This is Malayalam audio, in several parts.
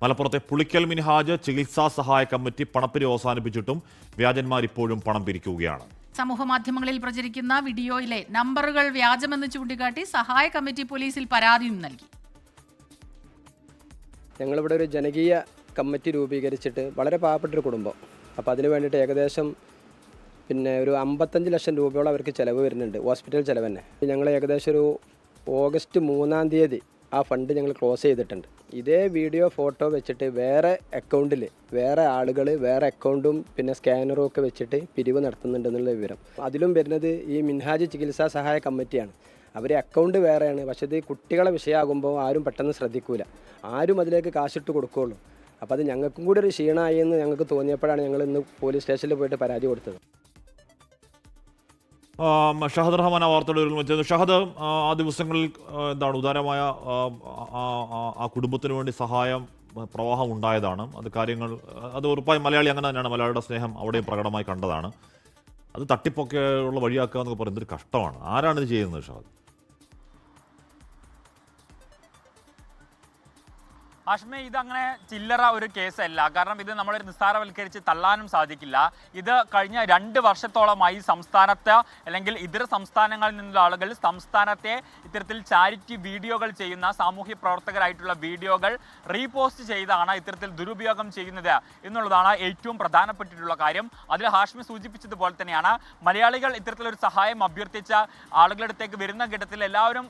മലപ്പുറത്തെ പുളിക്കൽ മിൻഹാജ് ചികിത്സാ സഹായ കമ്മിറ്റി പണപ്പിരി അവസാനിപ്പിച്ചിട്ടും വ്യാജന്മാർ ഇപ്പോഴും പണം പിരിക്കുകയാണ്. സമൂഹമാധ്യമങ്ങളിൽ പ്രചരിക്കുന്ന വീഡിയോയിലെ നമ്പറുകൾ വ്യാജമെന്ന് ചൂണ്ടിക്കാട്ടി സഹായ കമ്മിറ്റി പോലീസിൽ പരാതിയും നൽകി. ഞങ്ങളിവിടെ ഒരു ജനകീയ കമ്മിറ്റി രൂപീകരിച്ചിട്ട് വളരെ പാവപ്പെട്ടൊരു കുടുംബം. അപ്പോൾ അതിന് വേണ്ടിയിട്ട് ഏകദേശം ഒരു 55 ലക്ഷം രൂപയോളം അവർക്ക് ചിലവ് വരുന്നുണ്ട്, ഹോസ്പിറ്റൽ ചിലവ് തന്നെ. ഞങ്ങൾ ഏകദേശം ഒരു ഓഗസ്റ്റ് 3-ാം തീയതി ആ ഫണ്ട് ഞങ്ങൾ ക്ലോസ് ചെയ്തിട്ടുണ്ട്. ഇതേ വീഡിയോ ഫോട്ടോ വെച്ചിട്ട് വേറെ അക്കൗണ്ടിൽ വേറെ ആളുകൾ വേറെ അക്കൗണ്ടും സ്കാനറും ഒക്കെ വെച്ചിട്ട് പിരിവ് നടത്തുന്നുണ്ടെന്നുള്ള വിവരം. അതിലും വരുന്നത് ഈ മിൻഹാജ് ചികിത്സാ സഹായ കമ്മിറ്റിയാണ്. അവർ അക്കൗണ്ട് വേറെയാണ്, പക്ഷേ ഇത് കുട്ടികളെ വിഷയമാകുമ്പോൾ ആരും പെട്ടെന്ന് ശ്രദ്ധിക്കൂല, ആരും അതിലേക്ക് കാശിട്ട് കൊടുക്കുകയുള്ളൂ. അപ്പോൾ അത് ഞങ്ങൾക്കും കൂടി ഒരു ക്ഷീണമായി എന്ന് ഞങ്ങൾക്ക് തോന്നിയപ്പോഴാണ് ഞങ്ങൾ ഇന്ന് പോലീസ് സ്റ്റേഷനിൽ പോയിട്ട് പരാതി കൊടുത്തത്. ഷഹദ് റഹ്മാൻ വാർത്തയുടെ ഷഹദ്, ആ ദിവസങ്ങളിൽ എന്താണ് ഉദാരമായ ആ കുടുംബത്തിന് വേണ്ടി സഹായം പ്രവാഹം ഉണ്ടായതാണ്. അത് ഉറപ്പായും മലയാളി അങ്ങനെ തന്നെയാണ്, മലയാളിയുടെ സ്നേഹം അവിടെയും പ്രകടമായി കണ്ടതാണ്. അത് തട്ടിപ്പൊക്കെ ഉള്ള വഴിയാക്കുക എന്നൊക്കെ പറയുന്നത് ഒരു കഷ്ടമാണ്. ആരാണ് ഇത് ചെയ്യുന്നത് ഷഹദ്? ഹാഷ്മി, ഇതങ്ങനെ ചില്ലറ ഒരു കേസല്ല. കാരണം ഇത് നമ്മളൊരു നിസ്സാരവൽക്കരിച്ച് തള്ളാനും സാധിക്കില്ല. ഇത് കഴിഞ്ഞ 2 വർഷത്തോളമായി സംസ്ഥാനത്ത് അല്ലെങ്കിൽ ഇതര സംസ്ഥാനങ്ങളിൽ നിന്നുള്ള ആളുകൾ സംസ്ഥാനത്തെ ഇത്തരത്തിൽ ചാരിറ്റി വീഡിയോകൾ ചെയ്യുന്ന സാമൂഹ്യ പ്രവർത്തകരായിട്ടുള്ള വീഡിയോകൾ റീപോസ്റ്റ് ചെയ്താണ് ഇത്തരത്തിൽ ദുരുപയോഗം ചെയ്യുന്നത് എന്നുള്ളതാണ് ഏറ്റവും പ്രധാനപ്പെട്ടിട്ടുള്ള കാര്യം. അതിൽ ഹാഷ്മി സൂചിപ്പിച്ചതുപോലെ തന്നെയാണ് മലയാളികൾ ഇത്തരത്തിലൊരു സഹായം അഭ്യർത്ഥിച്ച ആളുകളുടെ അടുത്തേക്ക് വരുന്ന ഘട്ടത്തിൽ എല്ലാവരും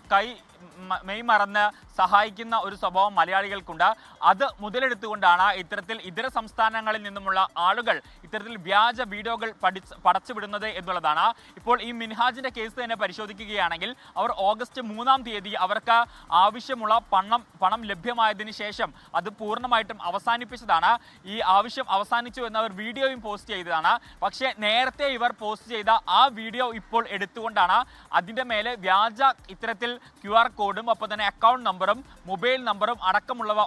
മെയ് മറന്ന് സഹായിക്കുന്ന ഒരു സ്വഭാവം മലയാളികൾക്കുണ്ട്. അത് മുതലെടുത്തുകൊണ്ടാണ് ഇത്തരത്തിൽ ഇതര സംസ്ഥാനങ്ങളിൽ നിന്നുമുള്ള ആളുകൾ ഇത്തരത്തിൽ വ്യാജ വീഡിയോകൾ പടച്ചുവിടുന്നത് എന്നുള്ളതാണ്. ഇപ്പോൾ ഈ മിൻഹാജിന്റെ കേസ് തന്നെ പരിശോധിക്കുകയാണെങ്കിൽ അവർ ഓഗസ്റ്റ് 3-ാം തീയതി അവർക്ക് ആവശ്യമുള്ള പണം ലഭ്യമായതിനു ശേഷം അത് പൂർണ്ണമായിട്ടും അവസാനിപ്പിച്ചതാണ്. ഈ ആവശ്യം അവസാനിച്ചു എന്നവർ വീഡിയോയും പോസ്റ്റ് ചെയ്തതാണ്. പക്ഷേ നേരത്തെ ഇവർ പോസ്റ്റ് ചെയ്ത ആ വീഡിയോ ഇപ്പോൾ എടുത്തുകൊണ്ടാണ് അതിൻ്റെ മേലെ വ്യാജ ഇത്തരത്തിൽ QR കോഡും ഒപ്പം തന്നെ അക്കൗണ്ട് നമ്പറും മൊബൈൽ നമ്പറും അടക്കമുള്ളവ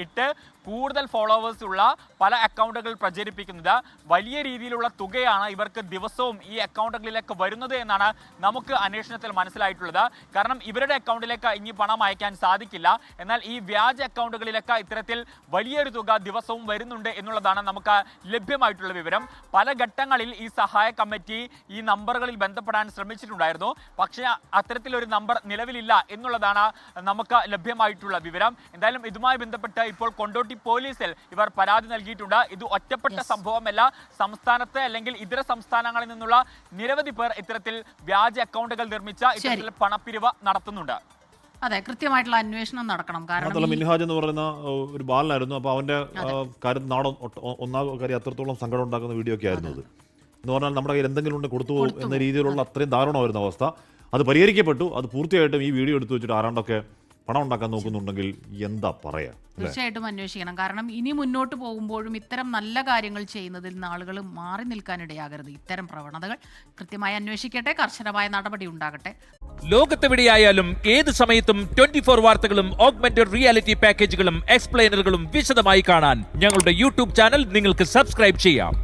ഇട്ട് കൂടുതൽ ഫോളോവേഴ്സ് ഉള്ള പല അക്കൗണ്ടുകൾ പ്രചരിപ്പിക്കുന്നത്. വലിയ രീതിയിലുള്ള തുകയാണ് ഇവർക്ക് ദിവസവും ഈ അക്കൗണ്ടുകളിലേക്ക് വരുന്നത് എന്നാണ് നമുക്ക് അന്വേഷണത്തിൽ മനസ്സിലായിട്ടുള്ളത്. കാരണം ഇവരുടെ അക്കൗണ്ടിലേക്ക് ഇനി പണം അയക്കാൻ സാധിക്കില്ല. എന്നാൽ ഈ വ്യാജ അക്കൗണ്ടുകളിലേക്ക് ഇത്തരത്തിൽ വലിയൊരു തുക ദിവസവും വരുന്നുണ്ട് എന്നുള്ളതാണ് നമുക്ക് ലഭ്യമായിട്ടുള്ള വിവരം. പല ഘട്ടങ്ങളിൽ ഈ സഹായ കമ്മിറ്റി ഈ നമ്പറുകളിൽ ബന്ധപ്പെടാൻ ശ്രമിച്ചിട്ടുണ്ടായിരുന്നു. പക്ഷേ അത്തരത്തിലൊരു നമ്പർ നിലവിലില്ല എന്നുള്ളതാണ് നമുക്ക് ലഭ്യമായിട്ടുള്ള വിവരം. എന്തായാലും ഇതുമായി ബന്ധപ്പെട്ട് ഇപ്പോൾ കൊണ്ടോട്ടി പോലീസിൽ ഇവർ പരാതി നൽകിയിട്ടുണ്ട്. ഇത് ഒറ്റപ്പെട്ട സംഭവമല്ല. സംസ്ഥാനത്ത് അല്ലെങ്കിൽ ഇതര സംസ്ഥാനങ്ങളിൽ നിന്നുള്ള നിരവധി പേർ ഇത്തരത്തിൽ വ്യാജ അക്കൗണ്ടുകൾ നിർമ്മിച്ച ഇത്തരത്തിൽ പണപ്പിരിവ് നടത്തുന്നുണ്ട്. അതെ, കൃത്യമായിട്ടുള്ള അന്വേഷണം നടക്കണം. കാരണം മിൻഹാജ് എന്ന് പറയുന്ന ഒരു ബാലനായിരുന്നു. അപ്പോൾ അവന്റെ കാര്യം ഒന്നാം കാര്യം അത്രത്തോളം സങ്കടം ഉണ്ടാക്കുന്ന വീഡിയോ ഒക്കെ ആയിരുന്നു അത്. എന്ന് പറഞ്ഞാൽ നമ്മുടെ കയ്യിൽ എന്തെങ്കിലും ഉണ്ട് കൊടുത്തു പോകും എന്ന രീതിയിലുള്ള അത്രയും ദാരുണമായിരുന്ന അവസ്ഥ. അത് പരിഹരിക്കപ്പെട്ടു. അത് പൂർത്തിയായിട്ടും ഈ വീഡിയോ എടുത്തു വെച്ചിട്ട് ആരാണ്ടൊക്കെ പണം ഉണ്ടാക്കാൻ നോക്കുന്നുണ്ടെങ്കിൽ എന്താ പറയാ? തീർച്ചയായിട്ടും അന്വേഷിക്കണം. കാരണം ഇനി മുന്നോട്ട് പോകുമ്പോഴും ഇത്തരം നല്ല കാര്യങ്ങൾ ചെയ്യുന്നതിൽ നിന്ന് ആളുകൾ മാറി നിൽക്കാനിടയാകരുത്. ഇത്തരം പ്രവണതകൾ കൃത്യമായി അന്വേഷിക്കട്ടെ, കർശനമായ നടപടി ഉണ്ടാകട്ടെ. ലോകത്തെവിടെയായാലും ഏത് സമയത്തും 24 വാർത്തകളും ഓഗ്മെന്റഡ് റിയാലിറ്റി പാക്കേജുകളും എക്സ്പ്ലെയിനറുകളും വിശദമായി കാണാൻ ഞങ്ങളുടെ YouTube ചാനൽ നിങ്ങൾക്ക് സബ്സ്ക്രൈബ് ചെയ്യാം.